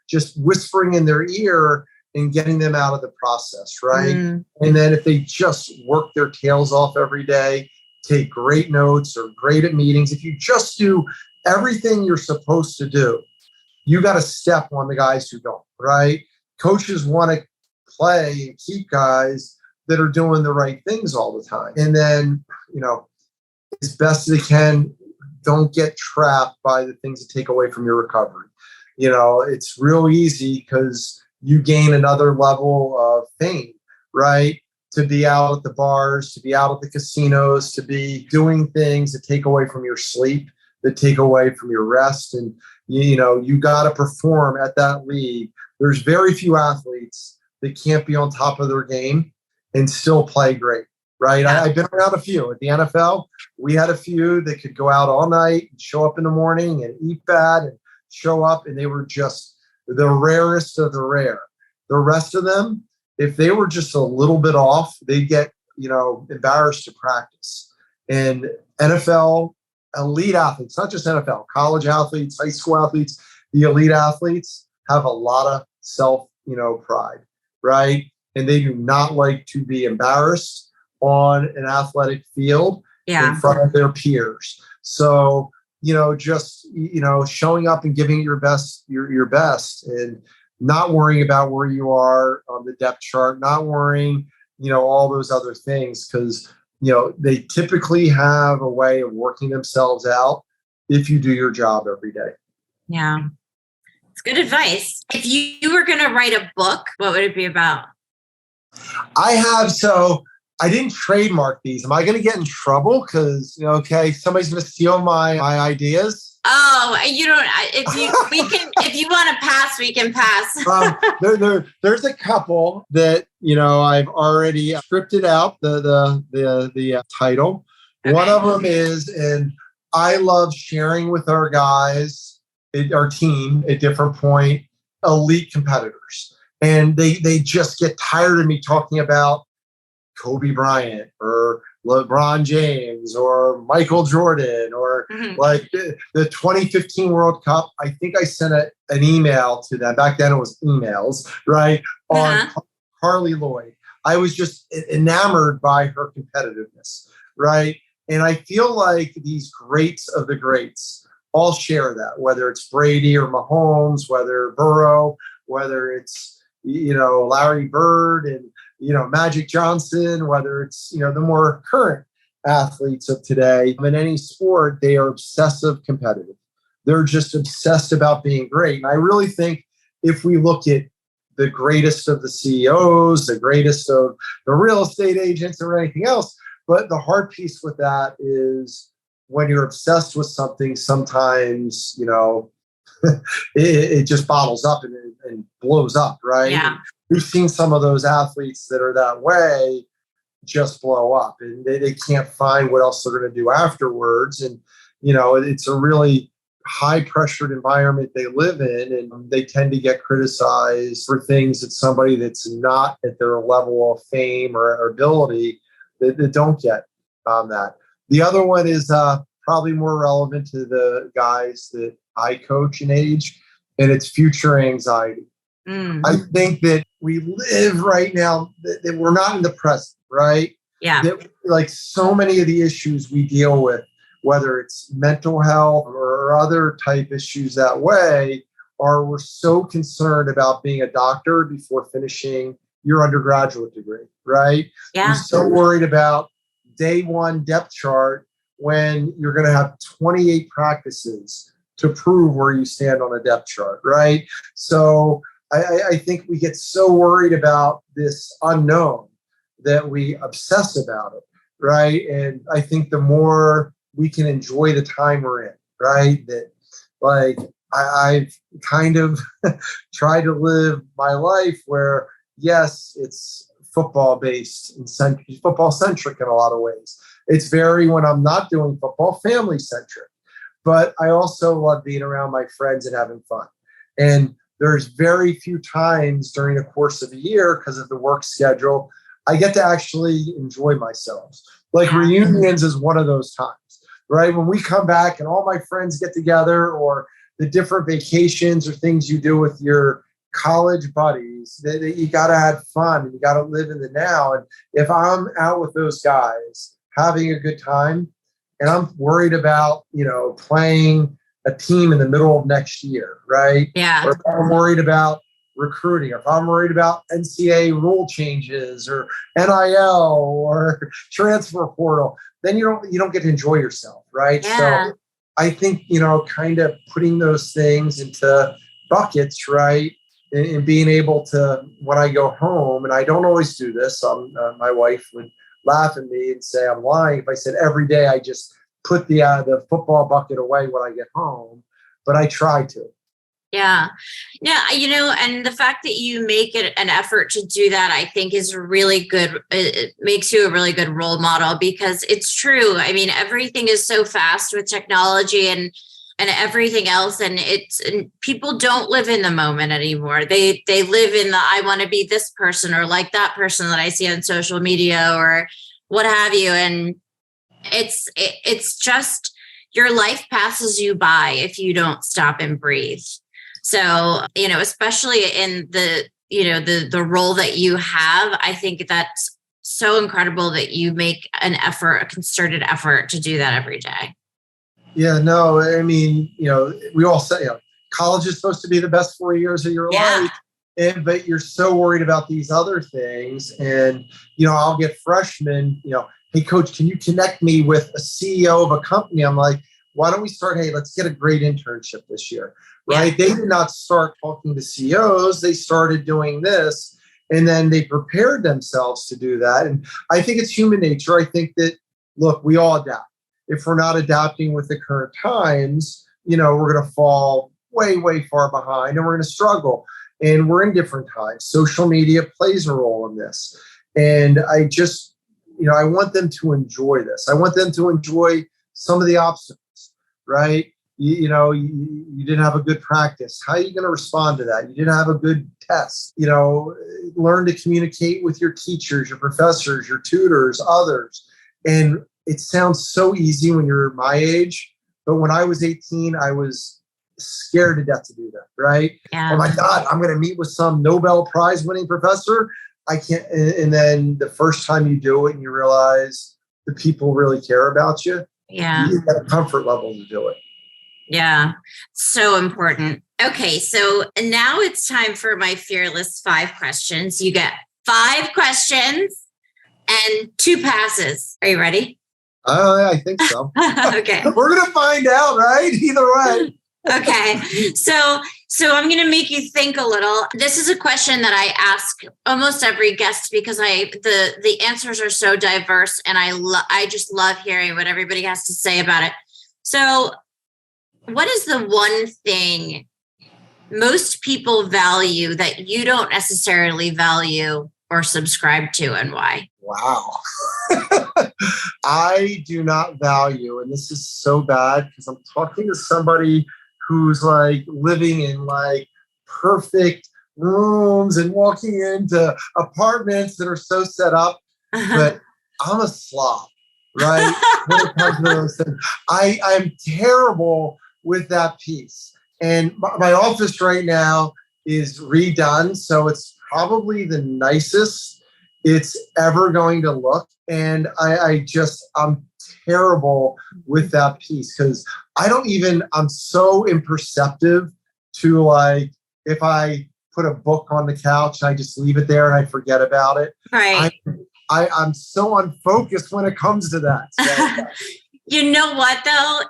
just whispering in their ear and getting them out of the process, right? Mm. And then if they just work their tails off every day, take great notes, or great at meetings, if you just do everything you're supposed to do, you got to step on the guys who don't, right? Coaches want to play and keep guys that are doing the right things all the time. And then, as best as they can, don't get trapped by the things that take away from your recovery. It's real easy because you gain another level of fame, right? To be out at the bars, to be out at the casinos, to be doing things that take away from your sleep, that take away from your rest. And, you got to perform at that league. There's very few athletes that can't be on top of their game and still play great, right? I've been around a few. At the NFL, we had a few that could go out all night and show up in the morning and eat bad and show up, and they were just the rarest of the rare. The rest of them, if they were just a little bit off, they'd get, embarrassed to practice. And NFL elite athletes, not just NFL, college athletes, high school athletes, the elite athletes have a lot of self, pride, right? And they do not like to be embarrassed on an athletic field in front of their peers. So, just, showing up and giving it your best, your best, and not worrying about where you are on the depth chart, not worrying, all those other things, because, they typically have a way of working themselves out if you do your job every day. Yeah. It's good advice. If you were going to write a book, what would it be about? I didn't trademark these. Am I going to get in trouble? Because, somebody's going to steal my ideas. Oh, you don't. If you want to pass, we can pass. There's a couple that I've already scripted out the title. Okay. One of them is, and I love sharing with our guys, our team at different point, elite competitors, and they just get tired of me talking about Kobe Bryant or LeBron James or Michael Jordan or like the 2015 World Cup. I think I sent an email to them. Back then it was emails, right? On Carly Lloyd. I was just enamored by her competitiveness, right? And I feel like these greats of the greats all share that, whether it's Brady or Mahomes, whether Burrow, whether it's, Larry Bird and, Magic Johnson, whether it's, the more current athletes of today. In any sport, they are obsessive competitive. They're just obsessed about being great. And I really think if we look at the greatest of the CEOs, the greatest of the real estate agents or anything else, but the hard piece with that is when you're obsessed with something, sometimes, it just bottles up and blows up, right? Yeah. We've seen some of those athletes that are that way just blow up, and they can't find what else they're going to do afterwards. And, it's a really high pressured environment they live in, and they tend to get criticized for things that somebody that's not at their level of fame or ability that don't get on that. The other one is probably more relevant to the guys that I coach in age, and it's future anxiety. I think that we live right now, that we're not in the present, right? Yeah. That, like, so many of the issues we deal with, whether it's mental health or other type issues that way, we're so concerned about being a doctor before finishing your undergraduate degree, right? Yeah. We're so worried about day one depth chart when you're going to have 28 practices to prove where you stand on a depth chart, right? So I think we get so worried about this unknown that we obsess about it, right? And I think the more we can enjoy the time we're in, right? That, like, I've kind of tried to live my life where, yes, it's football based and football centric in a lot of ways. It's very, when I'm not doing football, family centric. But I also love being around my friends and having fun. And there's very few times during the course of a year, because of the work schedule, I get to actually enjoy myself. Like, reunions is one of those times, right? When we come back and all my friends get together, or the different vacations or things you do with your college buddies, that you got to have fun and you got to live in the now. And if I'm out with those guys having a good time, and I'm worried about, playing a team in the middle of next year, right? Yeah. Or if I'm worried about recruiting, or if I'm worried about NCAA rule changes or NIL or transfer portal, then you don't get to enjoy yourself, right? Yeah. So I think, kind of putting those things into buckets, right? And being able to, when I go home, and I don't always do this, my wife would laugh at me and say I'm lying if I said every day I just put the football bucket away when I get home, but I try to. Yeah. Yeah. And the fact that you make it an effort to do that, I think is really good. It makes you a really good role model, because it's true. I mean, everything is so fast with technology and everything else. And people don't live in the moment anymore. They live in the, I want to be this person or like that person that I see on social media or what have you. And it's just, your life passes you by if you don't stop and breathe. So, especially in the role that you have, I think that's so incredible that you make an effort, a concerted effort to do that every day. Yeah, no, I mean, we all say, college is supposed to be the best 4 years of your life. But you're so worried about these other things. And, I'll get freshmen, hey, coach, can you connect me with a CEO of a company? I'm like, why don't we start? Hey, let's get a great internship this year, right? Yeah. They did not start talking to CEOs. They started doing this, and then they prepared themselves to do that. And I think it's human nature. I think that, look, we all adapt. If we're not adapting with the current times, we're going to fall way, way far behind, and we're going to struggle. And we're in different times. Social media plays a role in this. And I just, I want them to enjoy this. I want them to enjoy some of the obstacles. Right? You didn't have a good practice. How are you going to respond to that? You didn't have a good test. Learn to communicate with your teachers, your professors, your tutors, others. And it sounds so easy when you're my age, but when I was 18, I was scared to death to do that. Right? Yeah. Oh my God, I'm going to meet with some Nobel Prize winning professor. I can't. And then the first time you do it and you realize the people really care about you. Yeah. You get a comfort level to do it. Yeah. So important. Okay. So now it's time for my fearless 5 questions. You get 5 questions and 2 passes. Are you ready? I think so. Okay. We're going to find out, right? Either way. Okay. So I'm going to make you think a little. This is a question that I ask almost every guest because the answers are so diverse, and I just love hearing what everybody has to say about it. So what is the one thing most people value that you don't necessarily value or subscribe to, and why? Wow. I do not value, and this is so bad because I'm talking to somebody who's like living in like perfect rooms and walking into apartments that are so set up, but I'm a slob, right? When it comes to those things, I'm terrible with that piece. And my office right now is redone, so it's probably the nicest it's ever going to look. And I'm terrible with that piece because I'm so imperceptive to, like, if I put a book on the couch and I just leave it there and I forget about it. Right. I'm so unfocused when it comes to that. So. You know what, though?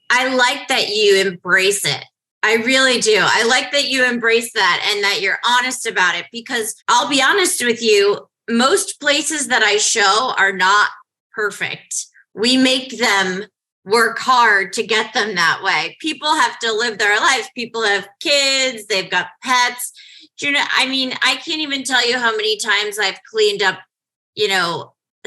I like that you embrace it. I really do. I like that you embrace that and that you're honest about it, because I'll be honest with you, most places that I show are not perfect. We make them work hard to get them that way. People have to live their lives. People have kids, they've got pets. I can't even tell you how many times I've cleaned up,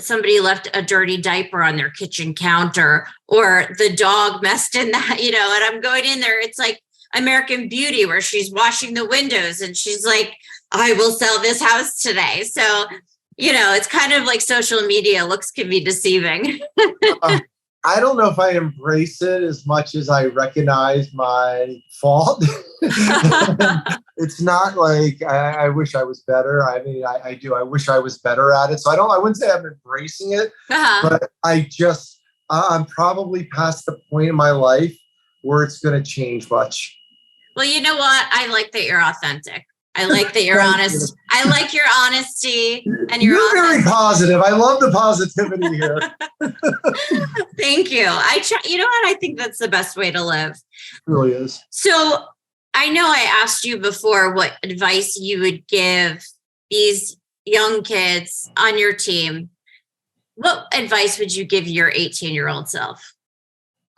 somebody left a dirty diaper on their kitchen counter, or the dog messed in that, and I'm going in there. It's like American Beauty, where she's washing the windows and she's like, I will sell this house today. So, it's kind of like social media. Looks can be deceiving. I don't know if I embrace it as much as I recognize my fault. It's not like I wish I was better. I mean, I do. I wish I was better at it. So I wouldn't say I'm embracing it, but I'm probably past the point in my life where it's going to change much. Well, you know what? I like that you're authentic. I like that you're honest. I like your honesty and you're very positive. I love the positivity here. Thank you. I try. You know what? I think that's the best way to live. It really is. So I know I asked you before what advice you would give these young kids on your team. What advice would you give your 18-year-old self?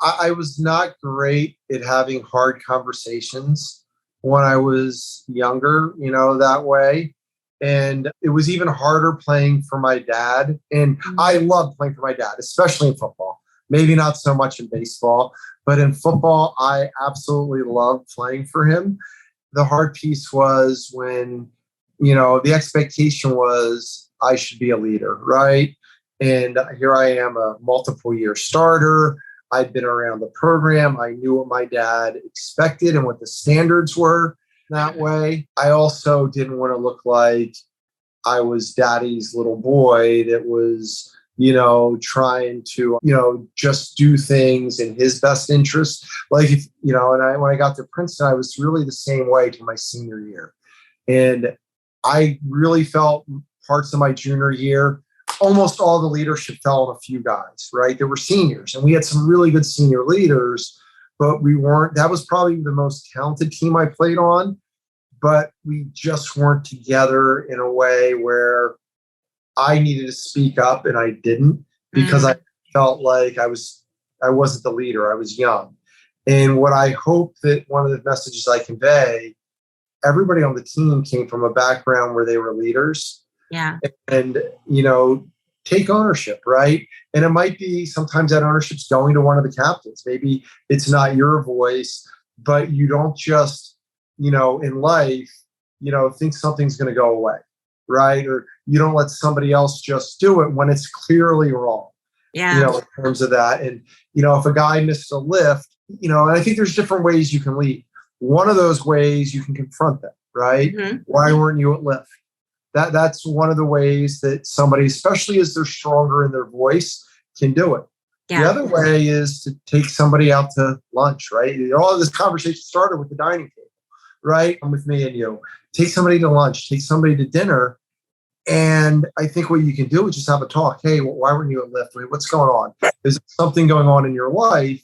I was not great at having hard conversations when I was younger, that way. And it was even harder playing for my dad. And I loved playing for my dad, especially in football. Maybe not so much in baseball, but in football, I absolutely loved playing for him. The hard piece was when, the expectation was I should be a leader, right? And here I am, a multiple year starter. I'd been around the program. I knew what my dad expected and what the standards were that way. I also didn't want to look like I was daddy's little boy that was, trying to, just do things in his best interest. Like, when I got to Princeton, I was really the same way to my senior year. And I really felt parts of my junior year, almost all the leadership fell on a few guys, right? There were seniors and we had some really good senior leaders, but that was probably the most talented team I played on, but we just weren't together in a way where I needed to speak up and I didn't because I felt like I wasn't the leader. I was young. And what I hope that one of the messages I convey, everybody on the team came from a background where they were leaders. Yeah. And, take ownership, right? And it might be sometimes that ownership's going to one of the captains. Maybe it's not your voice, but you don't just, in life, think something's going to go away, right? Or you don't let somebody else just do it when it's clearly wrong. Yeah. In terms of that. And, if a guy missed a lift, and I think there's different ways you can lead. One of those ways you can confront them, right? Mm-hmm. Why weren't you at lift? That's one of the ways that somebody, especially as they're stronger in their voice, can do it. Yeah. The other way is to take somebody out to lunch, right? All of this conversation started with the dining table, right? With me and you. Take somebody to lunch, take somebody to dinner. And I think what you can do is just have a talk. Hey, why weren't you at lift? What's going on? Is there something going on in your life?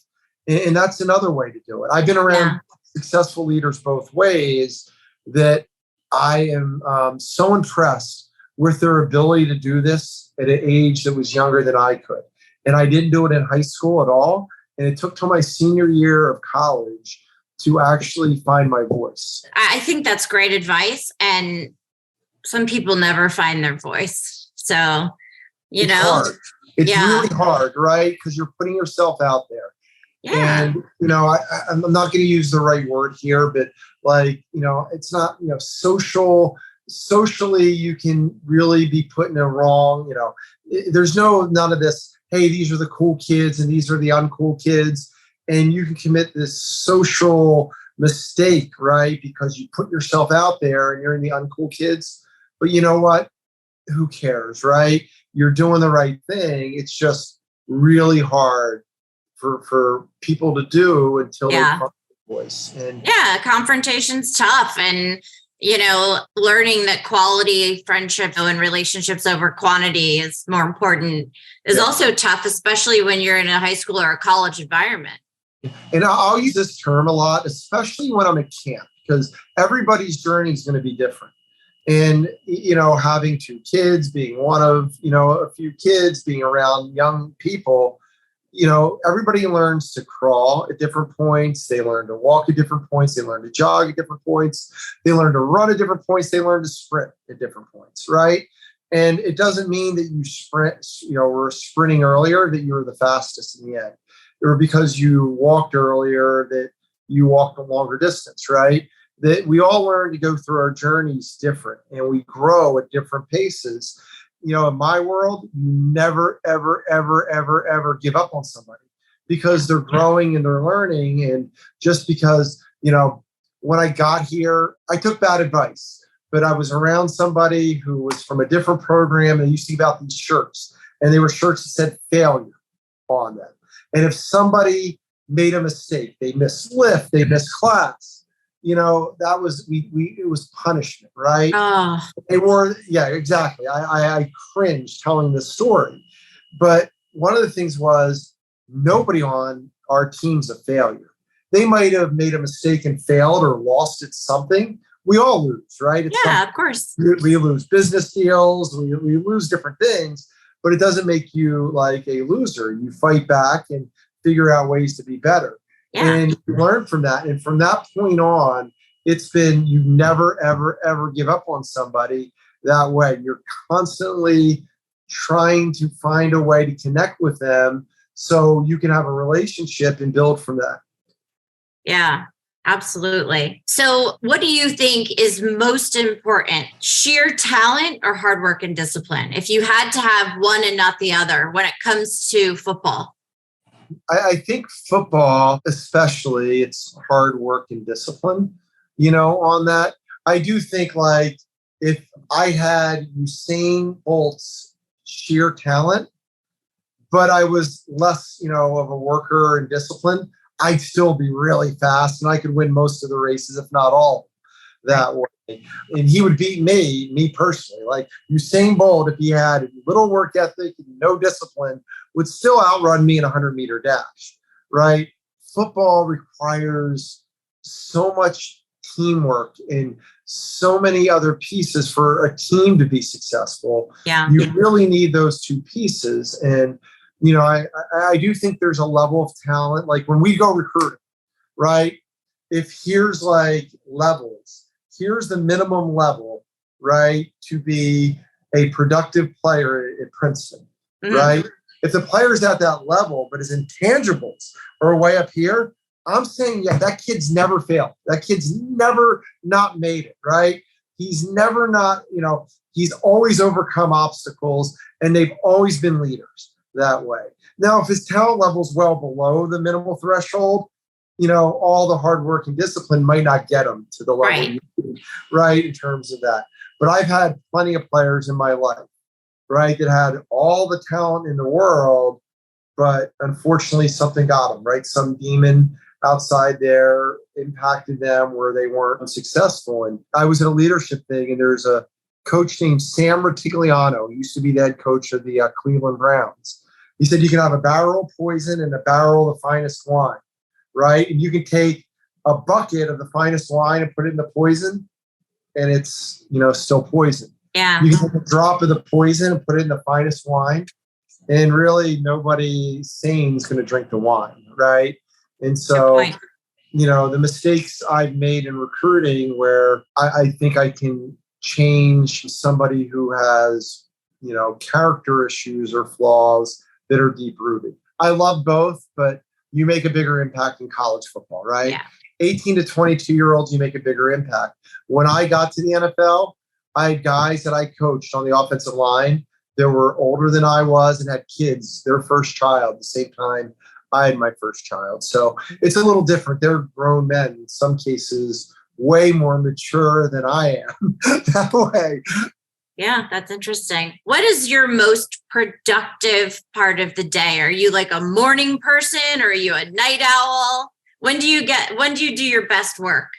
And that's another way to do it. I've been around successful leaders both ways that I am so impressed with their ability to do this at an age that was younger than I could. And I didn't do it in high school at all. And it took till my senior year of college to actually find my voice. I think that's great advice. And some people never find their voice. So, it's hard. It's really hard, right? Because you're putting yourself out there. Yeah. And, I'm not going to use the right word here, but it's not, socially, you can really be put in a wrong, there's none of this, hey, these are the cool kids and these are the uncool kids. And you can commit this social mistake, right? Because you put yourself out there and you're in the uncool kids. But you know what? Who cares, right? You're doing the right thing. It's just really hard for people to do until they find their voice. And confrontation's tough. And, learning that quality friendship and relationships over quantity is more important is also tough, especially when you're in a high school or a college environment. And I'll use this term a lot, especially when I'm at camp, because everybody's journey is going to be different. And, having two kids, being one of, a few kids, being around young people, everybody learns to crawl at different points. They learn to walk at different points. They learn to jog at different points. They learn to run at different points. They learn to sprint at different points, right? And it doesn't mean that you sprint, were sprinting earlier, that you were the fastest in the end. Or because you walked earlier, that you walked a longer distance, right? That we all learn to go through our journeys different and we grow at different paces. In my world, you never, ever, ever, ever, ever give up on somebody because they're growing and they're learning. And just because, when I got here, I took bad advice, but I was around somebody who was from a different program. And they used to give out these shirts, and they were shirts that said failure on them. And if somebody made a mistake, they missed lift, they missed class, that was, it was punishment, right? Oh. They were, exactly. I cringe telling this story. But one of the things was nobody on our team's a failure. They might have made a mistake and failed or lost at something. We all lose, right? Of course. We lose business deals. We lose different things. but it doesn't make you like a loser. You fight back and figure out ways to be better. Yeah. And you learn from that. And from that point on, it's been, you never, ever, ever give up on somebody that way. You're constantly trying to find a way to connect with them so you can have a relationship and build from that. Yeah, absolutely. So what do you think is most important, sheer talent or hard work and discipline? If you had to have one and not the other when it comes to football? I think football, especially, it's hard work and discipline, on that. I do think like if I had Usain Bolt's sheer talent, but I was less, of a worker and discipline, I'd still be really fast and I could win most of the races, if not all, that way. And he would beat me personally. Like Usain Bolt, if he had little work ethic and no discipline, would still outrun me in a 100-meter dash, right? Football requires so much teamwork and so many other pieces for a team to be successful. Yeah. You really need those two pieces. And, I do think there's a level of talent. Like when we go recruiting, right? If here's like levels, here's the minimum level, right? To be a productive player at Princeton, right? If the player's at that level, but his intangibles are way up here, I'm saying, that kid's never failed. That kid's never not made it, right? He's never not, he's always overcome obstacles and they've always been leaders that way. Now, if his talent level's well below the minimal threshold, all the hard work and discipline might not get him to the level you need, right, in terms of that. But I've had plenty of players in my life, right, that had all the talent in the world, but unfortunately something got them, right? Some demon outside there impacted them where they weren't successful. And I was at a leadership thing and there's a coach named Sam Ratigliano. He used to be the head coach of the Cleveland Browns. He said you can have a barrel of poison and a barrel of the finest wine, right? And you can take a bucket of the finest wine and put it in the poison and it's, still poison. Yeah. You can take a drop of the poison and put it in the finest wine and really nobody sane is going to drink the wine, right? And so, the mistakes I've made in recruiting where I think I can change somebody who has, character issues or flaws that are deep rooted. I love both, but you make a bigger impact in college football, right? Yeah. 18 to 22-year-olds, you make a bigger impact. When I got to the NFL, I had guys that I coached on the offensive line that were older than I was and had kids, their first child, the same time I had my first child. So it's a little different. They're grown men, in some cases, way more mature than I am that way. Yeah, that's interesting. What is your most productive part of the day? Are you like a morning person or are you a night owl? When do you do your best work?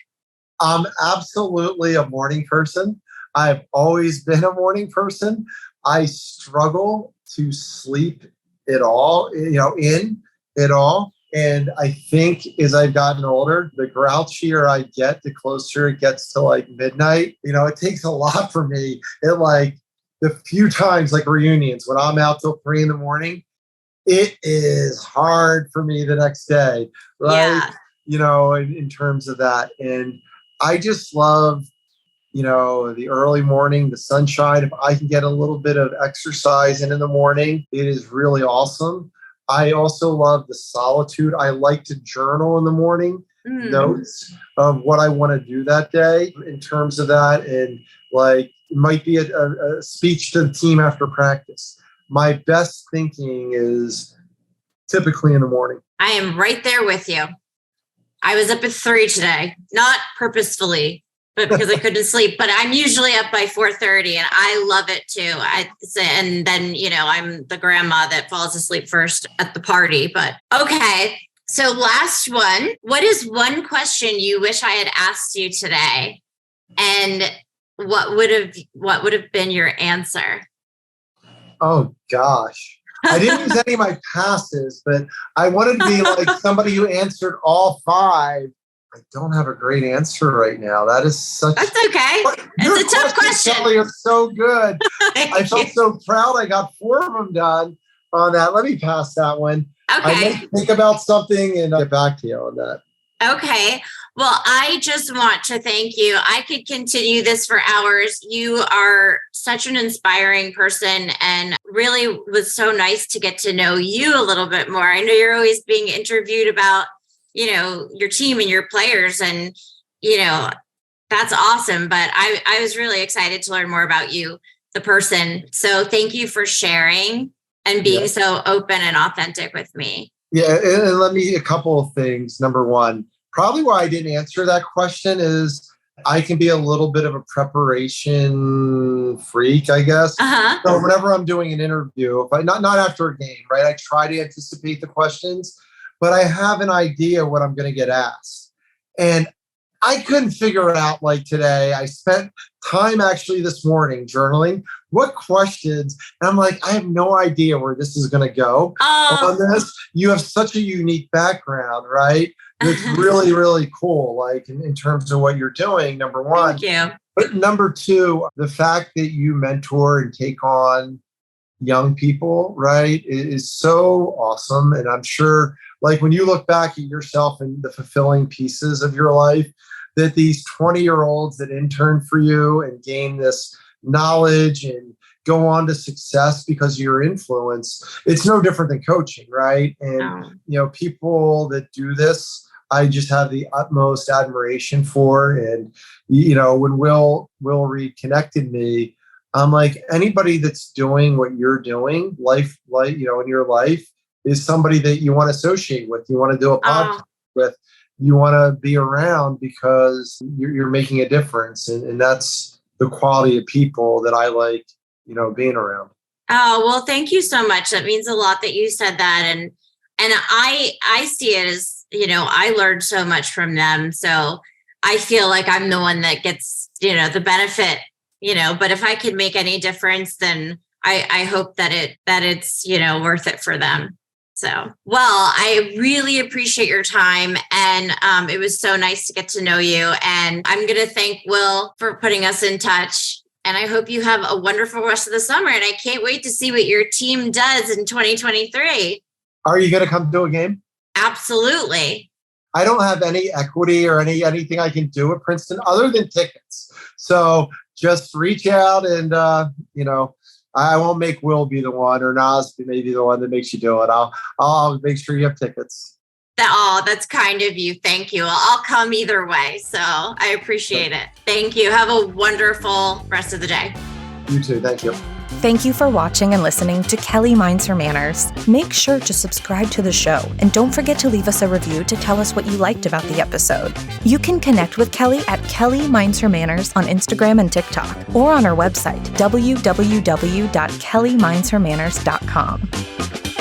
I'm absolutely a morning person. I've always been a morning person. I struggle to sleep at all, in it all. And I think as I've gotten older, the grouchier I get, the closer it gets to like midnight. It takes a lot for me. It like the few times like reunions when I'm out till 3 a.m, it is hard for me the next day, right? Yeah. In terms of that. And I just love, the early morning, the sunshine. If I can get a little bit of exercise in the morning, it is really awesome. I also love the solitude. I like to journal in the morning, notes of what I want to do that day in terms of that. And like, it might be a speech to the team after practice. My best thinking is typically in the morning. I am right there with you. I was up at 3 today, not purposefully, but because I couldn't sleep. But I'm usually up by 4:30, and I love it too. And then I'm the grandma that falls asleep first at the party. But okay, so last one. What is one question you wish I had asked you today, and what would have been your answer? Oh gosh. I didn't use any of my passes, but I wanted to be like somebody who answered all 5 I don't have a great answer right now. That is such. That's okay. It's a tough question. Kelly, are so good. I felt so proud. I got 4 of them done on that. Let me pass that one. Okay. I may think about something and I'll get back to you on that. Okay. Well, I just want to thank you. I could continue this for hours. You are such an inspiring person and really was so nice to get to know you a little bit more. I know you're always being interviewed about, your team and your players and, that's awesome. But I was really excited to learn more about you, the person. So thank you for sharing and being so open and authentic with me. Yeah. And let me, a couple of things. Number one, probably why I didn't answer that question is I can be a little bit of a preparation freak, I guess. Uh-huh. So whenever I'm doing an interview, if I not after a game, right? I try to anticipate the questions, but I have an idea what I'm going to get asked. And I couldn't figure it out like today. I spent time actually this morning journaling what questions. And I'm like, I have no idea where this is going to go on this. You have such a unique background, right? It's really, really cool. Like in terms of what you're doing, number one. Thank you. But number two, the fact that you mentor and take on young people, right, is so awesome. And I'm sure, like when you look back at yourself and the fulfilling pieces of your life, that these 20-year-olds that intern for you and gain this knowledge and go on to success because of your influence, it's no different than coaching, right? And, people that do this, I just have the utmost admiration for. And, when Will Reed connected me, I'm like, anybody that's doing what you're doing, life, in your life is somebody that you want to associate with, you want to do a podcast with, you want to be around because you're making a difference. And that's the quality of people that I like, being around. Oh, well, thank you so much. That means a lot that you said that. And I see it as, I learned so much from them. So I feel like I'm the one that gets, the benefit, but if I can make any difference, then I hope that it's, worth it for them. So, well, I really appreciate your time. And it was so nice to get to know you. And I'm going to thank Will for putting us in touch. And I hope you have a wonderful rest of the summer. And I can't wait to see what your team does in 2023. Are you going to come to a game? Absolutely. I don't have any equity or anything I can do at Princeton other than tickets. So just reach out and, I won't make Will be the one or Nas may be the one that makes you do it. I'll make sure you have tickets. That's kind of you. Thank you. I'll come either way. So I appreciate it. Thank you. Have a wonderful rest of the day. You too. Thank you. Thank you for watching and listening to Kelly Minds Her Manners. Make sure to subscribe to the show and don't forget to leave us a review to tell us what you liked about the episode. You can connect with Kelly at Kelly Minds Her Manners on Instagram and TikTok or on our website, www.kellymindshermanners.com.